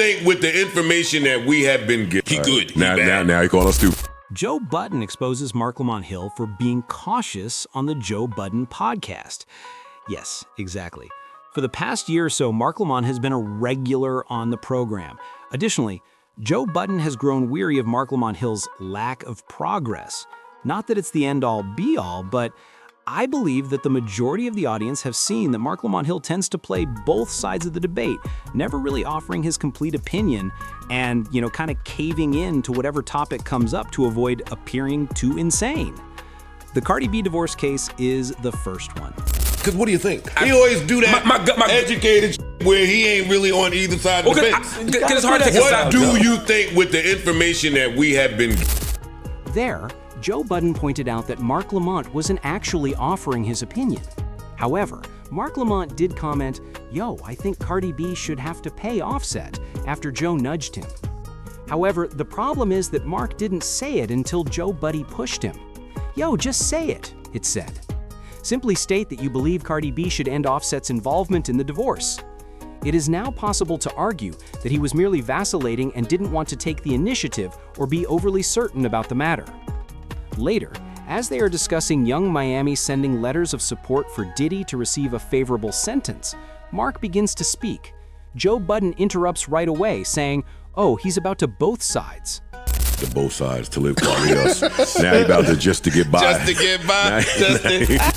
think with the information that we have been given? He good. He bad. Now he call us stupid. Joe Budden exposes Marc Lamont Hill for being cautious on the Joe Budden podcast. Yes, exactly. For the past year or so, Marc Lamont has been a regular on the program. Additionally, Joe Budden has grown weary of Marc Lamont Hill's lack of progress. Not that it's the end-all be-all, but I believe that the majority of the audience have seen that Marc Lamont Hill tends to play both sides of the debate, never really offering his complete opinion and, kind of caving in to whatever topic comes up to avoid appearing too insane. The Cardi B divorce case is the first one. Because what do you think? He always do that my educated where he ain't really on either side of the fence. Because it's hard to take a side. What do you think with the information that we have been... There, Joe Budden pointed out that Marc Lamont wasn't actually offering his opinion. However, Marc Lamont did comment, "Yo, I think Cardi B should have to pay Offset," after Joe nudged him. However, the problem is that Marc didn't say it until Joe Budden pushed him. "Yo, just say it," it said. Simply state that you believe Cardi B should end Offset's involvement in the divorce. It is now possible to argue that he was merely vacillating and didn't want to take the initiative or be overly certain about the matter. Later, as they are discussing Young Miami sending letters of support for Diddy to receive a favorable sentence, Marc begins to speak. Joe Budden interrupts right away, saying, "Oh, he's about to both sides." To both sides, to live us. Now he about to just to get by. Just to get by.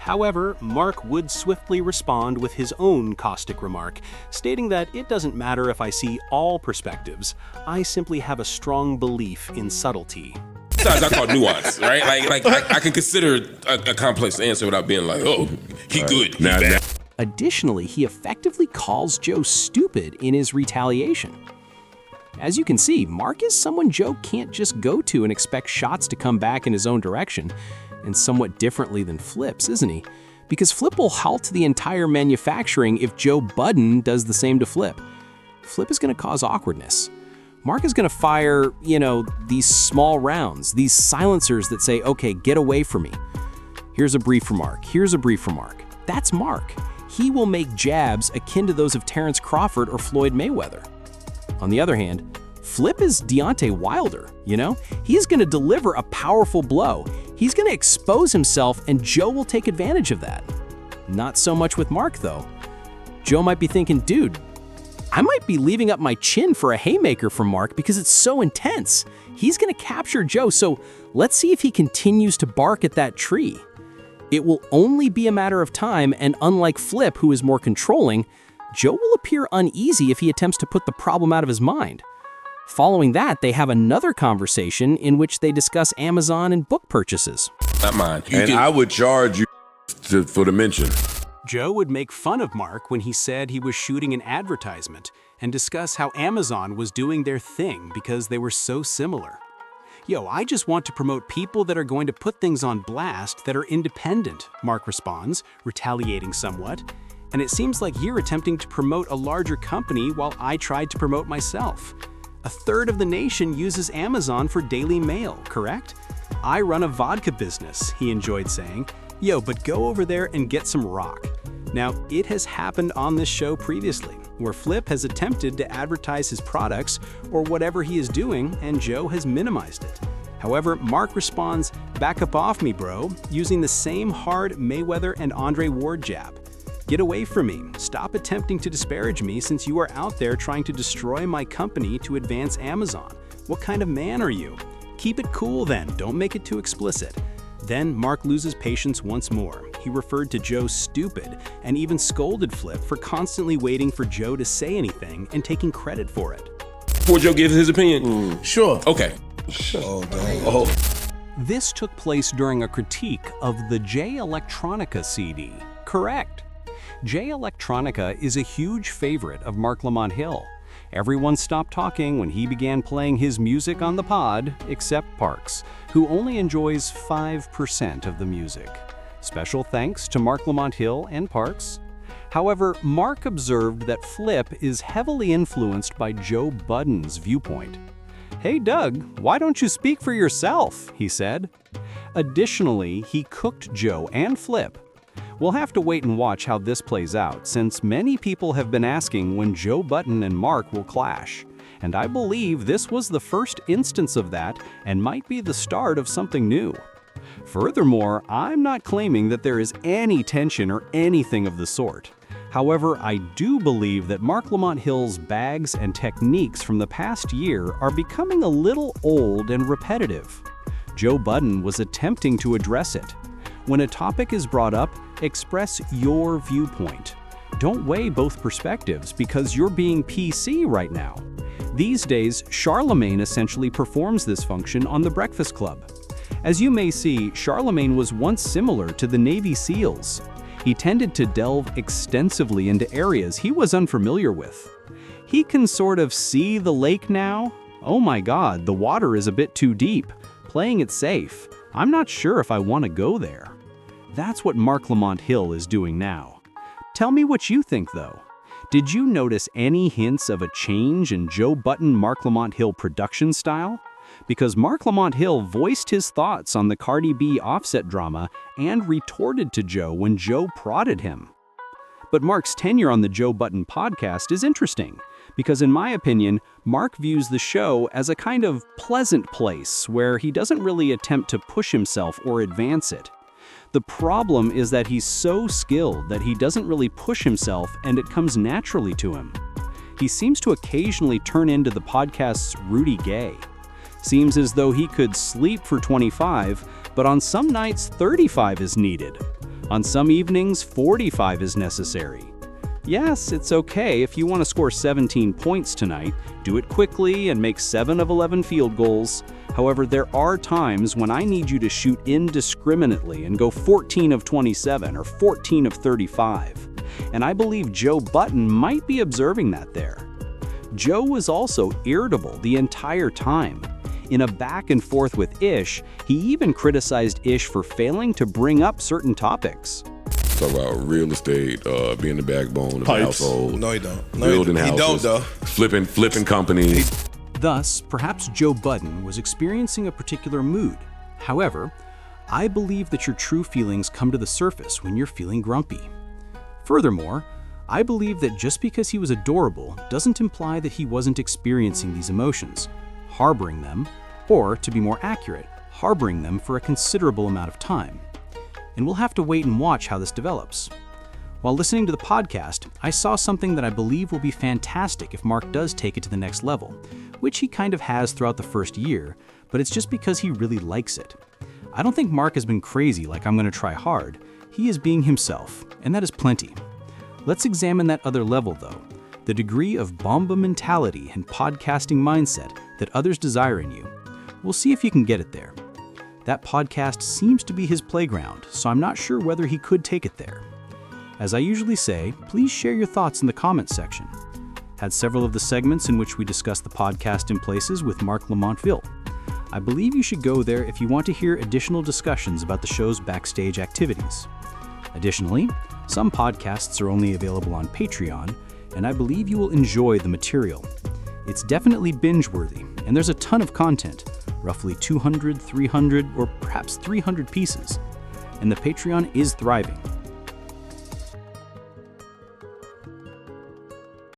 However, Marc would swiftly respond with his own caustic remark, stating that it doesn't matter if I see all perspectives, I simply have a strong belief in subtlety. Sometimes I call nuance, right? Like I can consider a complex answer without being like, "Oh, he good, he bad." Additionally, he effectively calls Joe stupid in his retaliation. As you can see, Marc is someone Joe can't just go to and expect shots to come back in his own direction, and somewhat differently than Flip's, isn't he? Because Flip will halt the entire manufacturing if Joe Budden does the same to Flip. Flip is going to cause awkwardness. Marc is going to fire, these small rounds, these silencers that say, "Okay, get away from me." Here's a brief from Marc. Here's a brief from Marc. That's Marc. He will make jabs akin to those of Terrence Crawford or Floyd Mayweather. On the other hand, Flip is Deontay Wilder, He's going to deliver a powerful blow. He's going to expose himself, and Joe will take advantage of that. Not so much with Marc, though. Joe might be thinking, dude, I might be leaving up my chin for a haymaker from Marc because it's so intense. He's going to capture Joe, so let's see if he continues to bark at that tree. It will only be a matter of time, and unlike Flip, who is more controlling, Joe will appear uneasy if he attempts to put the problem out of his mind. Following that, they have another conversation in which they discuss Amazon and book purchases. Not mine. I would charge you for the mention. Joe would make fun of Marc when he said he was shooting an advertisement and discuss how Amazon was doing their thing because they were so similar. "Yo, I just want to promote people that are going to put things on blast that are independent," Marc responds, retaliating somewhat. "And it seems like you're attempting to promote a larger company while I tried to promote myself. A third of the nation uses Amazon for daily mail, correct? I run a vodka business," he enjoyed saying. "Yo, but go over there and get some rock." Now, it has happened on this show previously, where Flip has attempted to advertise his products or whatever he is doing, and Joe has minimized it. However, Marc responds, "Back up off me, bro," using the same hard Mayweather and Andre Ward jab. "Get away from me. Stop attempting to disparage me since you are out there trying to destroy my company to advance Amazon. What kind of man are you? Keep it cool then, don't make it too explicit." Then Marc loses patience once more. He referred to Joe stupid and even scolded Flip for constantly waiting for Joe to say anything and taking credit for it. Before Joe gives his opinion? Sure. Okay. Oh, dang. This took place during a critique of the J Electronica CD. Correct. J Electronica is a huge favorite of Marc Lamont Hill. Everyone stopped talking when he began playing his music on the pod, except Parks, who only enjoys 5% of the music. Special thanks to Marc Lamont Hill and Parks. However, Marc observed that Flip is heavily influenced by Joe Budden's viewpoint. "Hey Doug, why don't you speak for yourself?" he said. Additionally, he cooked Joe and Flip. We'll have to wait and watch how this plays out, since many people have been asking when Joe Budden and Marc will clash. And I believe this was the first instance of that and might be the start of something new. Furthermore, I'm not claiming that there is any tension or anything of the sort. However, I do believe that Marc Lamont Hill's bags and techniques from the past year are becoming a little old and repetitive. Joe Budden was attempting to address it. When a topic is brought up, express your viewpoint. Don't weigh both perspectives because you're being PC right now. These days, Charlemagne essentially performs this function on The Breakfast Club. As you may see, Charlemagne was once similar to the Navy SEALs. He tended to delve extensively into areas he was unfamiliar with. He can sort of see the lake now. Oh my God, the water is a bit too deep. Playing it safe. I'm not sure if I want to go there. That's what Marc Lamont Hill is doing now. Tell me what you think, though. Did you notice any hints of a change in Joe Budden Marc Lamont Hill production style? Because Marc Lamont Hill voiced his thoughts on the Cardi B Offset drama and retorted to Joe when Joe prodded him. But Marc's tenure on the Joe Budden podcast is interesting, because in my opinion, Marc views the show as a kind of pleasant place where he doesn't really attempt to push himself or advance it. The problem is that he's so skilled that he doesn't really push himself and it comes naturally to him. He seems to occasionally turn into the podcast's Rudy Gay. Seems as though he could sleep for 25, but on some nights 35 is needed. On some evenings 45 is necessary. Yes, it's okay if you want to score 17 points tonight, do it quickly and make 7 of 11 field goals. However, there are times when I need you to shoot indiscriminately and go 14 of 27 or 14 of 35. And I believe Joe Budden might be observing that there. Joe was also irritable the entire time. In a back and forth with Ish, he even criticized Ish for failing to bring up certain topics. Talk about real estate, being the backbone of the household. No, he don't. Building houses. He don't, though. Flipping companies. Thus, perhaps Joe Budden was experiencing a particular mood. However, I believe that your true feelings come to the surface when you're feeling grumpy. Furthermore, I believe that just because he was adorable doesn't imply that he wasn't experiencing these emotions, harboring them, or, to be more accurate, harboring them for a considerable amount of time. And we'll have to wait and watch how this develops. While listening to the podcast, I saw something that I believe will be fantastic if Marc does take it to the next level, which he kind of has throughout the first year, but it's just because he really likes it. I don't think Marc has been crazy like I'm going to try hard. He is being himself, and that is plenty. Let's examine that other level, though, the degree of Bomba mentality and podcasting mindset that others desire in you. We'll see if you can get it there. That podcast seems to be his playground, so I'm not sure whether he could take it there. As I usually say, please share your thoughts in the comments section. Had several of the segments in which we discuss the podcast in places with Marc Lamont Hill. I believe you should go there if you want to hear additional discussions about the show's backstage activities. Additionally, some podcasts are only available on Patreon, and I believe you will enjoy the material. It's definitely binge-worthy, and there's a ton of content, roughly 200, 300, or perhaps 300 pieces. And the Patreon is thriving.